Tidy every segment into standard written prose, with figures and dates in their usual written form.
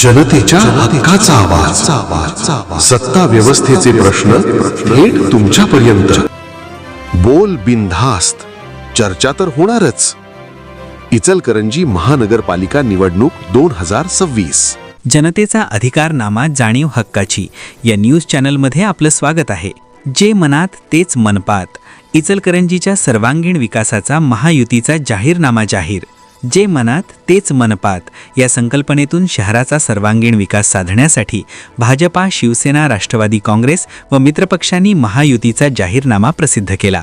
जनतेच्या हक्काचा आवाज, सत्ता व्यवस्थेचे प्रश्न थेट तुमच्यापर्यंत. बोल बिनधास्त, चर्चा तर होणारच. इचलकरंजी महानगरपालिका निवडणूक 2026. जनतेचा अधिकारनामा जाणीव हक्काची या न्यूज चॅनलमध्ये आपलं स्वागत आहे. जे मनात तेच मनपात. इचलकरंजीच्या सर्वांगीण विकासाचा महायुतीचा जाहीरनामा जाहीर. जे मनात तेच मनपात या संकल्पनेतून शहराचा सर्वांगीण विकास साधण्यासाठी भाजपा, शिवसेना, राष्ट्रवादी काँग्रेस व मित्रपक्षांनी महायुतीचा जाहीरनामा प्रसिद्ध केला.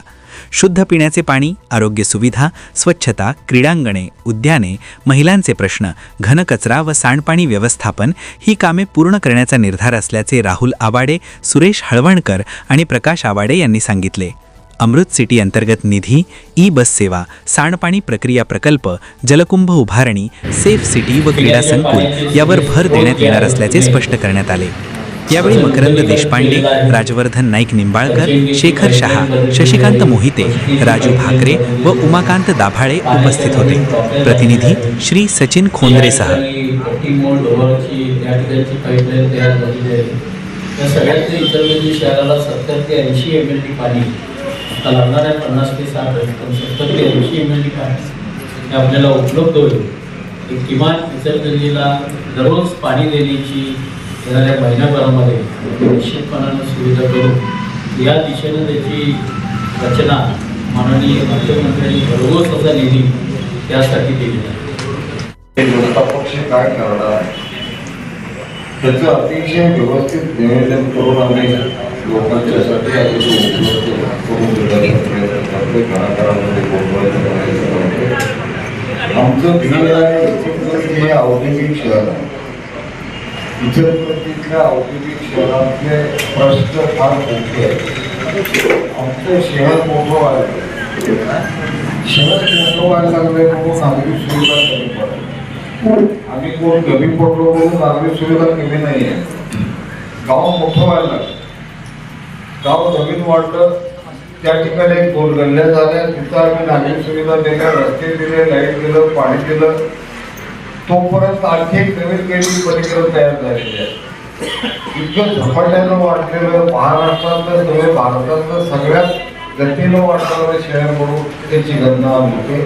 शुद्ध पिण्याचे पाणी, आरोग्य सुविधा, स्वच्छता, क्रीडांगणे, उद्याने, महिलांचे प्रश्न, घनकचरा व सांडपाणी व्यवस्थापन ही कामे पूर्ण करण्याचा निर्धार असल्याचे राहुल आवाडे, सुरेश हळवणकर आणि प्रकाश आवाडे यांनी सांगितले. अमृत सिटी अंतर्गत निधी, ई बस सेवा, सांडपाणी प्रक्रिया प्रकल्प, जलकुंभ उभारणी, सेफ सिटी व क्रीडा संकुल यावर भर देण्यात येणार असल्याचे स्पष्ट करण्यात आले. यावेळी मकरंद देशपांडे, राजवर्धन नाईक निंबाळकर, शेखर शहा, शशिकांत मोहिते, राजू भाकरे व उमाकांत दाभाळे उपस्थित होते. प्रतिनिधी श्री सचिन खोंद्रेसह. लागणाऱ्या 50 ते 60 70 ते 80 ml पाणी आपल्याला उपलब्ध होईल. किमान इचलकरंजीला दररोज पाणी देण्याची येणाऱ्या महिन्याभरामध्ये निश्चितपणानं सुविधा करून या दिशेनं त्याची रचना माननीय मुख्यमंत्र्यांनी भरघोस असा निधी त्यासाठी दिलेला आहे. जनता पक्ष काय करणार त्याचं अतिशय व्यवस्थित नियोजन करून आम्ही लोकांच्यासाठी करून देण्याचा प्रयत्न करतो. घराघरामध्ये पोहोचवायचा. आमचं इचलकरंजी हे औद्योगिक शहर आहे. इचलकरंजीतल्या औद्योगिक शहरातले प्रश्न फार मोठे आहेत. आमचं शहर मोठं व्हायला लागले म्हणून नागरिक सुविधा कमी पडत. आम्ही कोण कमी पडलो म्हणून नागरिक सुविधा कमी नाही आहे. गाव मोठं व्हायला लागलं, गाव नवीन वाढलं, त्या ठिकाणी 2 गल्ल्या झाल्या, तिथं आम्ही नागरिक सुविधा दिल्या, रस्ते दिले, लाईट दिलं, पाणी दिलं. तोपर्यंत आणखी एक नवीन काही परिक्रम तयार झालेली आहे. इतकं झपाट्यानं वाढलेलं महाराष्ट्रातलं नव्हे भारतातलं सगळ्यात गतीनं वाढणारं शहर म्हणून त्याची गणना होते.